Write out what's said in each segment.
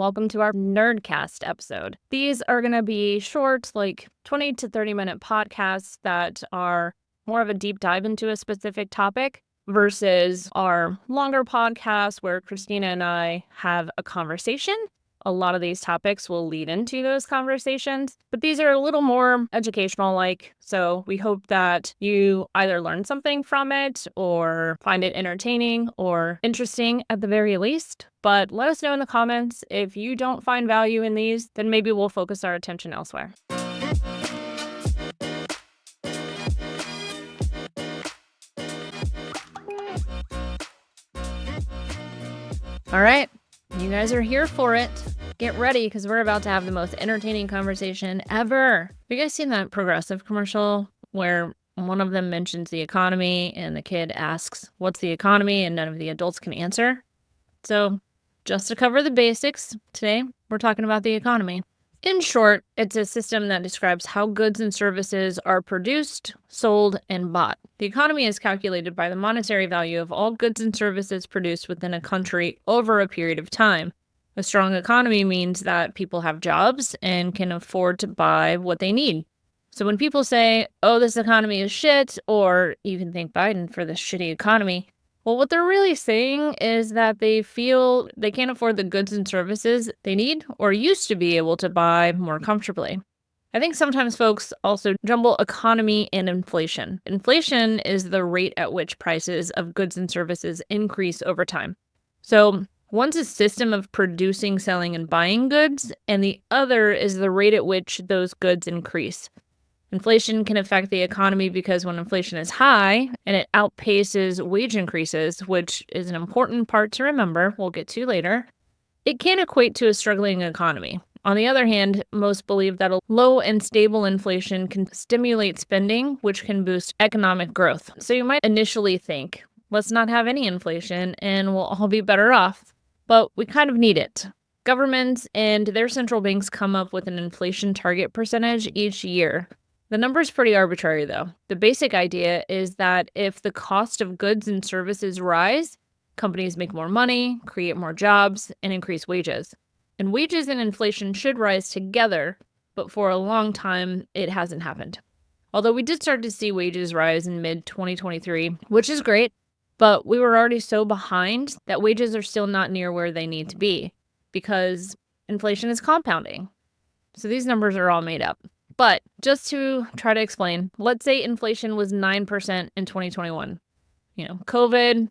Welcome to our Nerdcast episode. These are going to be short, like 20 to 30-minute podcasts that are more of a deep dive into a specific topic versus our longer podcasts where Christina and I have a conversation. A lot of these topics will lead into those conversations, but these are a little more educational-like, so we hope that you either learn something from it or find it entertaining or interesting at the very least. But let us know in the comments if you don't find value in these, then maybe we'll focus our attention elsewhere. All right. You guys are here for it. Get ready, because we're about to have the most entertaining conversation ever. Have you guys seen that Progressive commercial where one of them mentions the economy and the kid asks, "What's the economy?" and none of the adults can answer? So just to cover the basics, today we're talking about the economy. In short, it's a system that describes how goods and services are produced, sold, and bought. The economy is calculated by the monetary value of all goods and services produced within a country over a period of time. A strong economy means that people have jobs and can afford to buy what they need. So when people say, "Oh, this economy is shit," or even thank Biden for this shitty economy, well, what they're really saying is that they feel they can't afford the goods and services they need or used to be able to buy more comfortably. I think sometimes folks also jumble economy and inflation. Inflation is the rate at which prices of goods and services increase over time. So one's a system of producing, selling, and buying goods, and the other is the rate at which those goods increase. Inflation can affect the economy because when inflation is high and it outpaces wage increases, which is an important part to remember, we'll get to later, it can equate to a struggling economy. On the other hand, most believe that a low and stable inflation can stimulate spending, which can boost economic growth. So you might initially think, let's not have any inflation and we'll all be better off. But we kind of need it. Governments and their central banks come up with an inflation target percentage each year. The number's pretty arbitrary, though. The basic idea is that if the cost of goods and services rise, companies make more money, create more jobs, and increase wages. And wages and inflation should rise together, but for a long time, it hasn't happened. Although we did start to see wages rise in mid-2023, which is great, but we were already so behind that wages are still not near where they need to be because inflation is compounding. So these numbers are all made up. But just to try to explain, let's say inflation was 9% in 2021. COVID,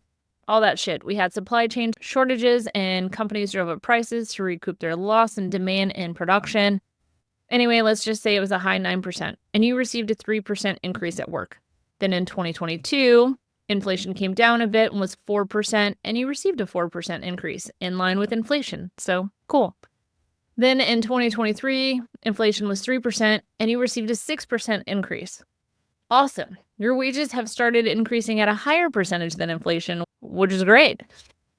all that shit. We had supply chain shortages and companies drove up prices to recoup their loss in demand and production. Anyway, let's just say it was a high 9% and you received a 3% increase at work. Then in 2022, inflation came down a bit and was 4% and you received a 4% increase in line with inflation. So cool. Then in 2023, inflation was 3% and you received a 6% increase. Awesome. Your wages have started increasing at a higher percentage than inflation, which is great.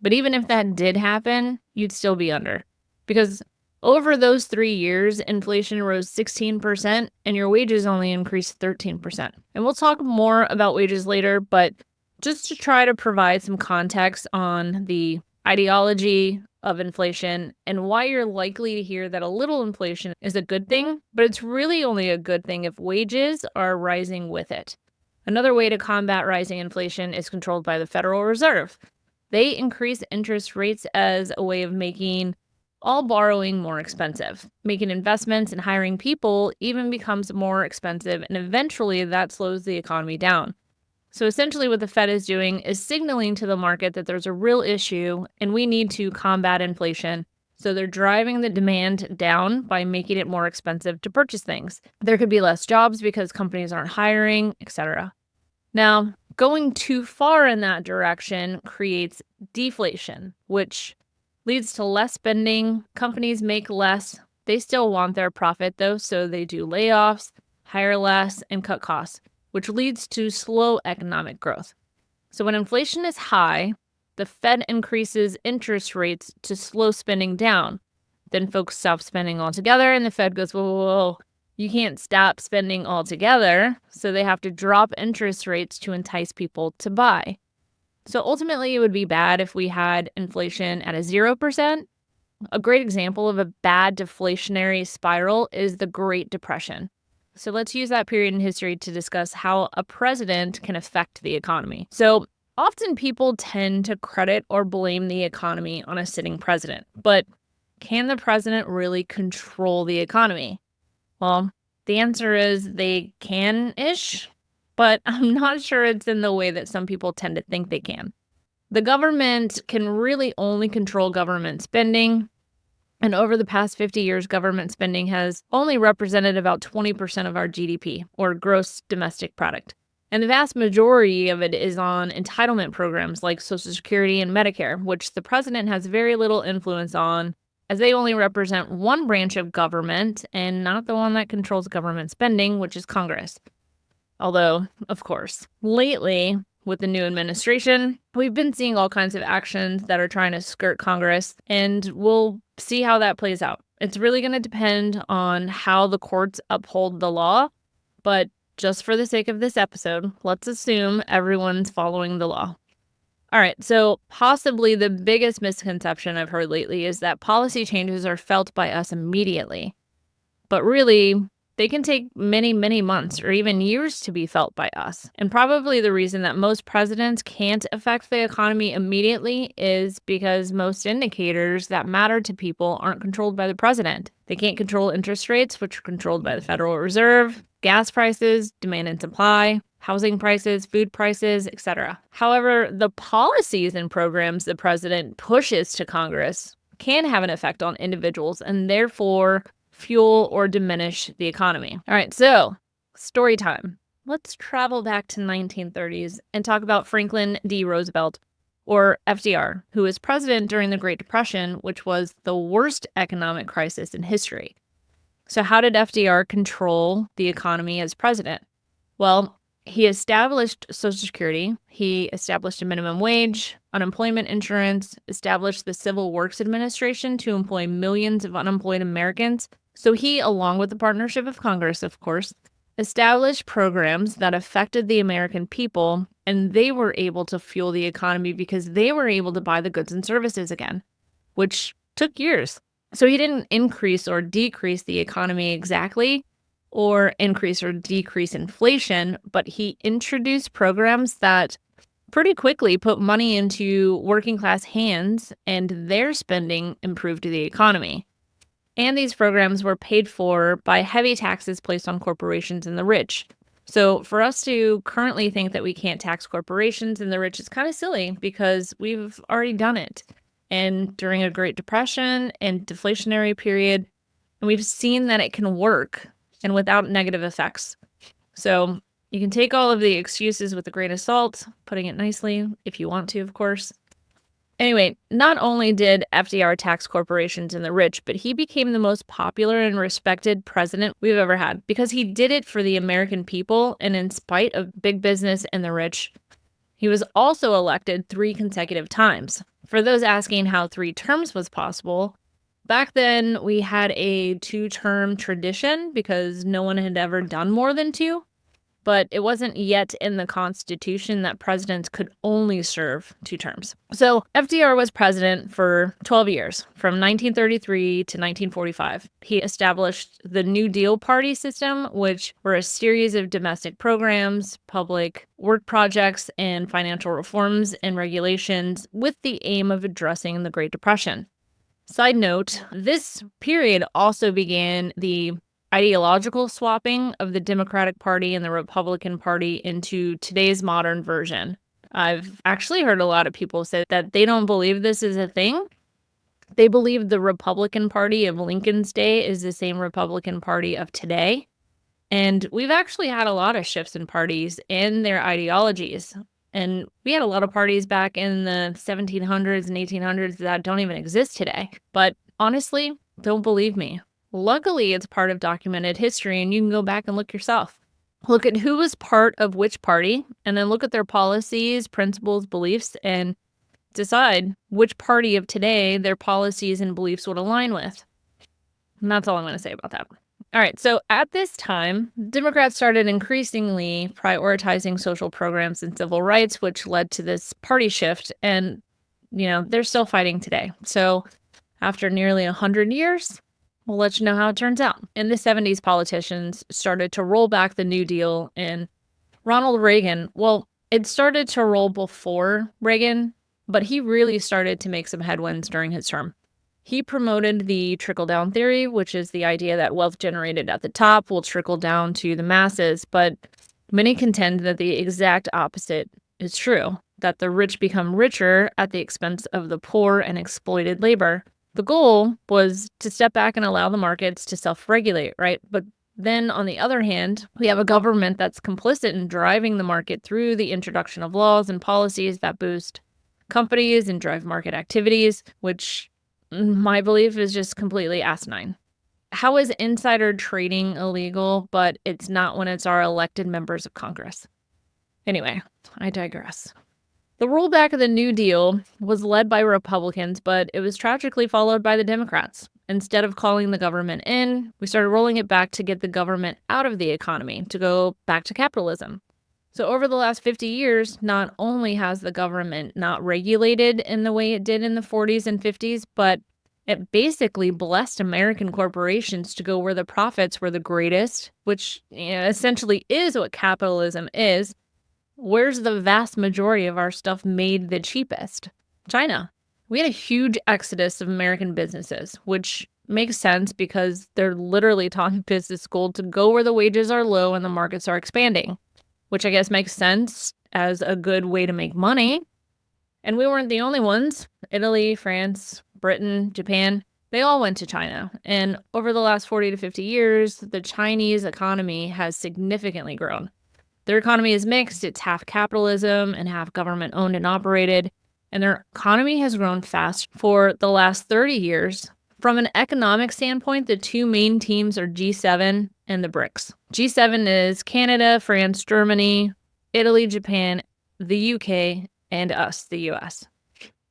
But even if that did happen, you'd still be under. Because over those 3 years, inflation rose 16% and your wages only increased 13%. And we'll talk more about wages later, but just to try to provide some context on the ideology of inflation and why you're likely to hear that a little inflation is a good thing, but it's really only a good thing if wages are rising with it. Another way to combat rising inflation is controlled by the Federal Reserve. They increase interest rates as a way of making all borrowing more expensive. Making investments and hiring people even becomes more expensive, and eventually that slows the economy down. So essentially what the Fed is doing is signaling to the market that there's a real issue and we need to combat inflation. So they're driving the demand down by making it more expensive to purchase things. There could be less jobs because companies aren't hiring, etc. Now, going too far in that direction creates deflation, which leads to less spending. Companies make less. They still want their profit though, so they do layoffs, hire less, and cut costs, which leads to slow economic growth. So when inflation is high, the Fed increases interest rates to slow spending down. Then folks stop spending altogether, and the Fed goes, whoa, you can't stop spending altogether. So they have to drop interest rates to entice people to buy. So ultimately, it would be bad if we had inflation at a 0%, A great example of a bad deflationary spiral is the Great Depression. So let's use that period in history to discuss how a president can affect the economy. So often people tend to credit or blame the economy on a sitting president. But can the president really control the economy? Well, the answer is they can-ish, but I'm not sure it's in the way that some people tend to think they can. The government can really only control government spending. And over the past 50 years, government spending has only represented about 20% of our GDP, or gross domestic product. And the vast majority of it is on entitlement programs like Social Security and Medicare, which the president has very little influence on, as they only represent one branch of government and not the one that controls government spending, which is Congress. Although, of course, lately, with the new administration, we've been seeing all kinds of actions that are trying to skirt Congress, and we'll see how that plays out. It's really going to depend on how the courts uphold the law, but just for the sake of this episode, let's assume everyone's following the law. All right, so possibly the biggest misconception I've heard lately is that policy changes are felt by us immediately. But really, they can take many, many months or even years to be felt by us. And probably the reason that most presidents can't affect the economy immediately is because most indicators that matter to people aren't controlled by the president. They can't control interest rates, which are controlled by the Federal Reserve, gas prices, demand and supply, housing prices, food prices, etc. However, the policies and programs the president pushes to Congress can have an effect on individuals and therefore fuel or diminish the economy. All right, so story time. Let's travel back to 1930s and talk about Franklin D. Roosevelt, or FDR, who was president during the Great Depression, which was the worst economic crisis in history. So how did FDR control the economy as president? Well, he established Social Security, he established a minimum wage, unemployment insurance, established the Civil Works Administration to employ millions of unemployed Americans. So he, along with the partnership of Congress, of course, established programs that affected the American people, and they were able to fuel the economy because they were able to buy the goods and services again, which took years. So he didn't increase or decrease the economy exactly, or increase or decrease inflation, but he introduced programs that pretty quickly put money into working class hands, and their spending improved the economy. And these programs were paid for by heavy taxes placed on corporations and the rich. So for us to currently think that we can't tax corporations and the rich is kind of silly because we've already done it. And during a Great Depression and deflationary period, and we've seen that it can work and without negative effects. So you can take all of the excuses with a grain of salt, putting it nicely, if you want to, of course. Anyway, not only did FDR tax corporations and the rich, but he became the most popular and respected president we've ever had because he did it for the American people and in spite of big business and the rich. He was also elected 3 consecutive times. For those asking how 3 terms was possible, back then we had a 2-term tradition because no one had ever done more than 2. But it wasn't yet in the Constitution that presidents could only serve 2 terms. So FDR was president for 12 years, from 1933 to 1945. He established the New Deal party system, which were a series of domestic programs, public work projects, and financial reforms and regulations with the aim of addressing the Great Depression. Side note, this period also began the ideological swapping of the Democratic Party and the Republican Party into today's modern version. I've actually heard a lot of people say that they don't believe this is a thing. They believe the Republican Party of Lincoln's day is the same Republican Party of today. And we've actually had a lot of shifts in parties and their ideologies. And we had a lot of parties back in the 1700s and 1800s that don't even exist today. But honestly, don't believe me. Luckily, it's part of documented history, and you can go back and look yourself. Look at who was part of which party, and then look at their policies, principles, beliefs, and decide which party of today their policies and beliefs would align with. And that's all I'm going to say about that. All right, so at this time, Democrats started increasingly prioritizing social programs and civil rights, which led to this party shift, and, they're still fighting today. So After nearly 100 years, we'll let you know how it turns out. In the 70s, politicians started to roll back the New Deal, and Ronald Reagan, well, it started to roll before Reagan, but he really started to make some headwinds during his term. He promoted the trickle-down theory, which is the idea that wealth generated at the top will trickle down to the masses, but many contend that the exact opposite is true, that the rich become richer at the expense of the poor and exploited labor. The goal was to step back and allow the markets to self-regulate, right? But then, on the other hand, we have a government that's complicit in driving the market through the introduction of laws and policies that boost companies and drive market activities, which my belief is just completely asinine. How is insider trading illegal, but it's not when it's our elected members of Congress? Anyway, I digress. The rollback of the New Deal was led by Republicans, but it was tragically followed by the Democrats. Instead of calling the government in, we started rolling it back to get the government out of the economy, to go back to capitalism. So over the last 50 years, not only has the government not regulated in the way it did in the 40s and 50s, but it basically blessed American corporations to go where the profits were the greatest, which essentially is what capitalism is. Where's the vast majority of our stuff made the cheapest? China. We had a huge exodus of American businesses, which makes sense because they're literally taught business school to go where the wages are low and the markets are expanding, which I guess makes sense as a good way to make money. And we weren't the only ones. Italy, France, Britain, Japan, they all went to China. And over the last 40 to 50 years, the Chinese economy has significantly grown. Their economy is mixed. It's half capitalism and half government owned and operated. And their economy has grown fast for the last 30 years. From an economic standpoint, the two main teams are G7 and the BRICS. G7 is Canada, France, Germany, Italy, Japan, the UK, and us, the US.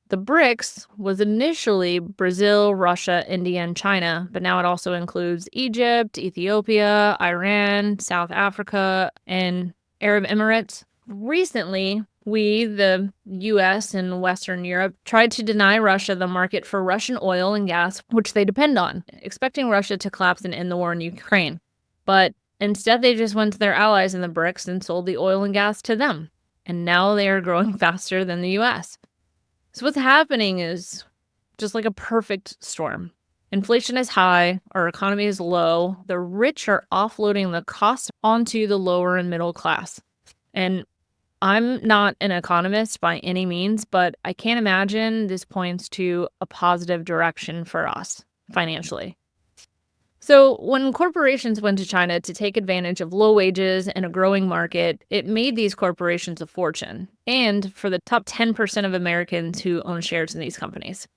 The BRICS was initially Brazil, Russia, India, and China, but now it also includes Egypt, Ethiopia, Iran, South Africa, and Arab Emirates. Recently, we, the US and Western Europe, tried to deny Russia the market for Russian oil and gas, which they depend on, expecting Russia to collapse and end the war in Ukraine. But instead, they just went to their allies in the BRICS and sold the oil and gas to them. And now they are growing faster than the US. So what's happening is just like a perfect storm. Inflation is high, our economy is low, the rich are offloading the cost onto the lower and middle class. And I'm not an economist by any means, but I can't imagine this points to a positive direction for us financially. So when corporations went to China to take advantage of low wages and a growing market, it made these corporations a fortune. And for the top 10% of Americans who own shares in these companies.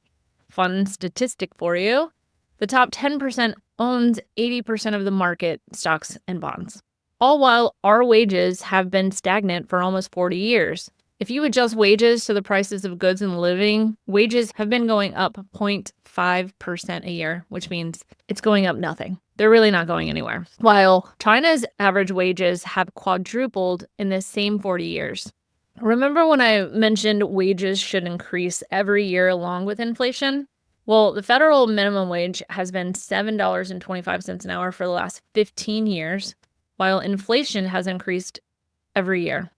Fun statistic for you. The top 10% owns 80% of the market, stocks, and bonds. All while our wages have been stagnant for almost 40 years. If you adjust wages to the prices of goods and living, wages have been going up 0.5% a year, which means it's going up nothing. They're really not going anywhere. While China's average wages have quadrupled in the same 40 years. Remember when I mentioned wages should increase every year along with inflation? Well, the federal minimum wage has been $7.25 an hour for the last 15 years, while inflation has increased every year.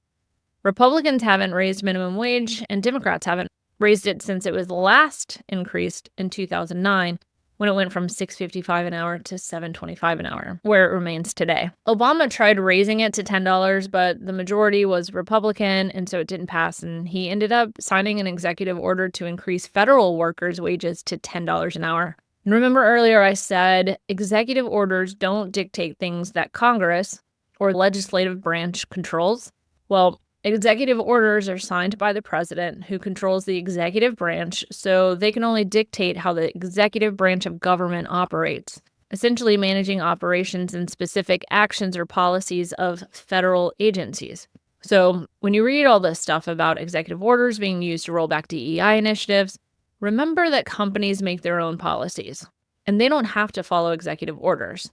Republicans haven't raised minimum wage, and Democrats haven't raised it since it was last increased in 2009, when it went from $6.55 an hour to $7.25 an hour, where it remains today. Obama tried raising it to $10, but the majority was Republican, and so it didn't pass, and he ended up signing an executive order to increase federal workers' wages to $10 an hour. And remember earlier I said executive orders don't dictate things that Congress or legislative branch controls? Well, executive orders are signed by the president, who controls the executive branch, so they can only dictate how the executive branch of government operates, essentially managing operations and specific actions or policies of federal agencies. So when you read all this stuff about executive orders being used to roll back DEI initiatives, remember that companies make their own policies, and they don't have to follow executive orders.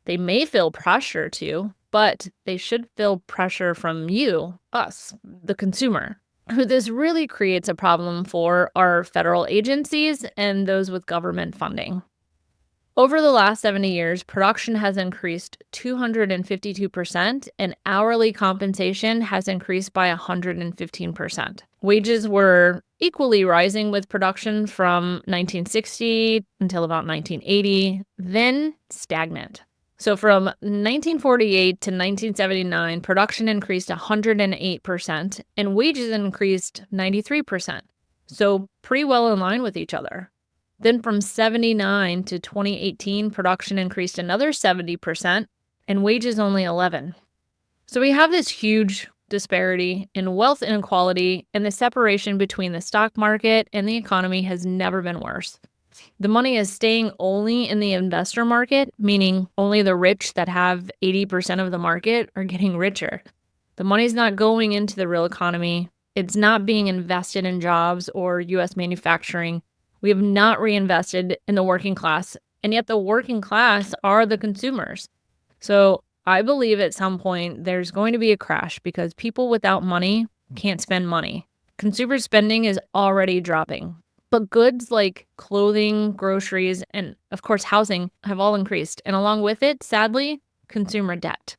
They may feel pressure to, but they should feel pressure from you, us, the consumer. Who this really creates a problem for are federal agencies and those with government funding. Over the last 70 years, production has increased 252%, and hourly compensation has increased by 115%. Wages were equally rising with production from 1960 until about 1980, then stagnant. So from 1948 to 1979, production increased 108%, and wages increased 93%. So pretty well in line with each other. Then from 79 to 2018, production increased another 70%, and wages only 11. So we have this huge disparity in wealth inequality, and the separation between the stock market and the economy has never been worse. The money is staying only in the investor market, meaning only the rich that have 80% of the market are getting richer. The money's not going into the real economy. It's not being invested in jobs or U.S. manufacturing. We have not reinvested in the working class, and yet the working class are the consumers. So I believe at some point there's going to be a crash because people without money can't spend money. Consumer spending is already dropping. But goods like clothing, groceries, and of course housing have all increased. And along with it, sadly, consumer debt.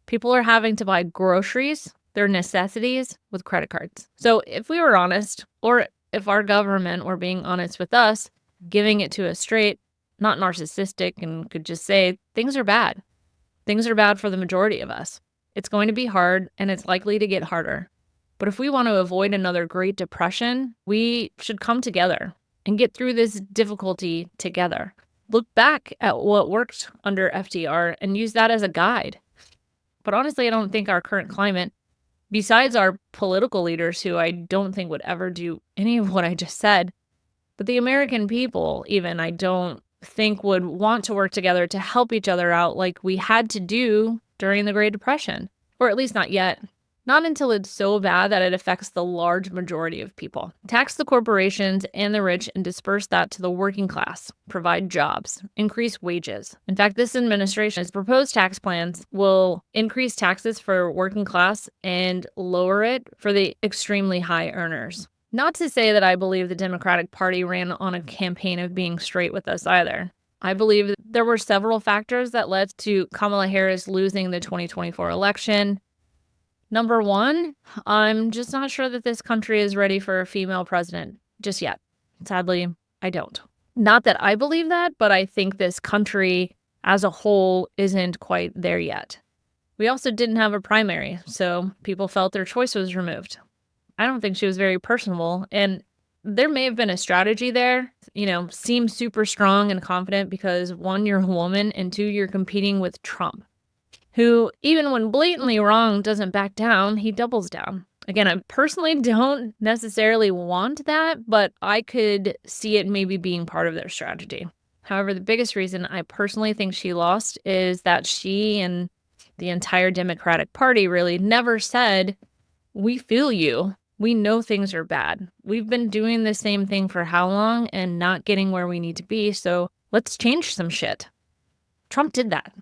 People are having to buy groceries, their necessities, with credit cards. So if we were honest, or if our government were being honest with us, giving it to us straight, not narcissistic, and could just say, things are bad. Things are bad for the majority of us. It's going to be hard, and it's likely to get harder. But if we want to avoid another Great Depression, we should come together and get through this difficulty together. Look back at what worked under FDR and use that as a guide. But honestly, I don't think our current climate, besides our political leaders who I don't think would ever do any of what I just said, but the American people even, I don't think would want to work together to help each other out like we had to do during the Great Depression. Or at least not yet. Not until it's so bad that it affects the large majority of people. Tax the corporations and the rich and disperse that to the working class. Provide jobs. Increase wages. In fact, this administration's proposed tax plans will increase taxes for working class and lower it for the extremely high earners. Not to say that I believe the Democratic Party ran on a campaign of being straight with us either. I believe that there were several factors that led to Kamala Harris losing the 2024 election. Number one, I'm just not sure that this country is ready for a female president just yet. Sadly, I don't. Not that I believe that, but I think this country as a whole isn't quite there yet. We also didn't have a primary, so people felt their choice was removed. I don't think she was very personable, and there may have been a strategy there, seem super strong and confident because one, you're a woman, and two, you're competing with Trump, who, even when blatantly wrong, doesn't back down, he doubles down. Again, I personally don't necessarily want that, but I could see it maybe being part of their strategy. However, the biggest reason I personally think she lost is that she and the entire Democratic Party really never said, we feel you. We know things are bad. We've been doing the same thing for how long and not getting where we need to be, so let's change some shit. Trump did that.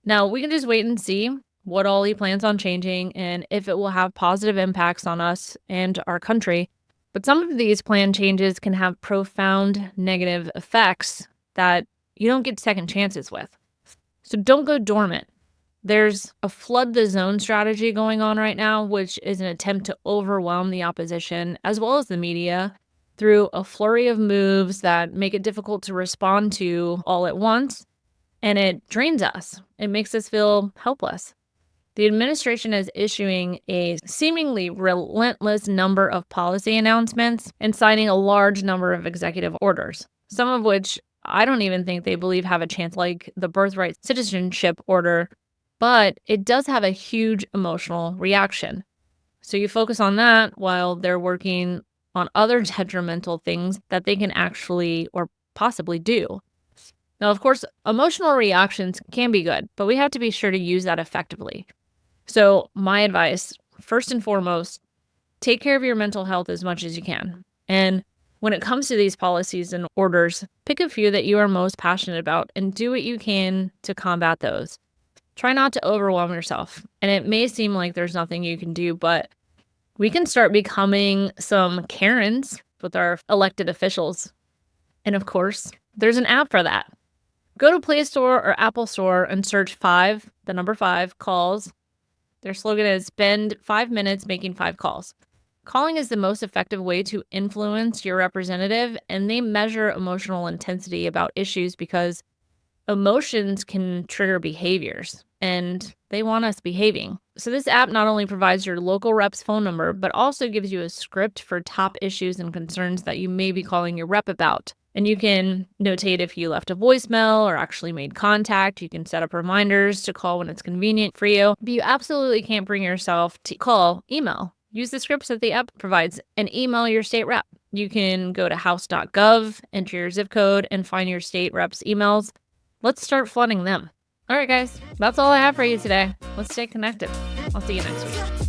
Now, we can just wait and see what all he plans on changing and if it will have positive impacts on us and our country. But some of these planned changes can have profound negative effects that you don't get second chances with. So don't go dormant. There's a flood the zone strategy going on right now, which is an attempt to overwhelm the opposition as well as the media through a flurry of moves that make it difficult to respond to all at once. And it drains us. It makes us feel helpless. The administration is issuing a seemingly relentless number of policy announcements and signing a large number of executive orders, some of which I don't even think they believe have a chance, like the birthright citizenship order, but it does have a huge emotional reaction. So you focus on that while they're working on other detrimental things that they can actually or possibly do. Now, of course, emotional reactions can be good, but we have to be sure to use that effectively. So my advice, first and foremost, take care of your mental health as much as you can. And when it comes to these policies and orders, pick a few that you are most passionate about and do what you can to combat those. Try not to overwhelm yourself. And it may seem like there's nothing you can do, but We can start becoming some Karens with our elected officials. And of course, there's an app for that. Go to Play Store or Apple Store and search 5, the number 5, calls. Their slogan is spend 5 minutes making 5 calls. Calling is the most effective way to influence your representative, and they measure emotional intensity about issues because emotions can trigger behaviors, and they want us behaving. So this app not only provides your local rep's phone number, but also gives you a script for top issues and concerns that you may be calling your rep about. And you can notate if you left a voicemail or actually made contact. You can set up reminders to call when it's convenient for you. But you absolutely can't bring yourself to call email. Use the scripts that the app provides and email your state rep. You can go to house.gov, enter your zip code, and find your state rep's emails. Let's start flooding them. All right, guys, that's all I have for you today. Let's stay connected. I'll see you next week.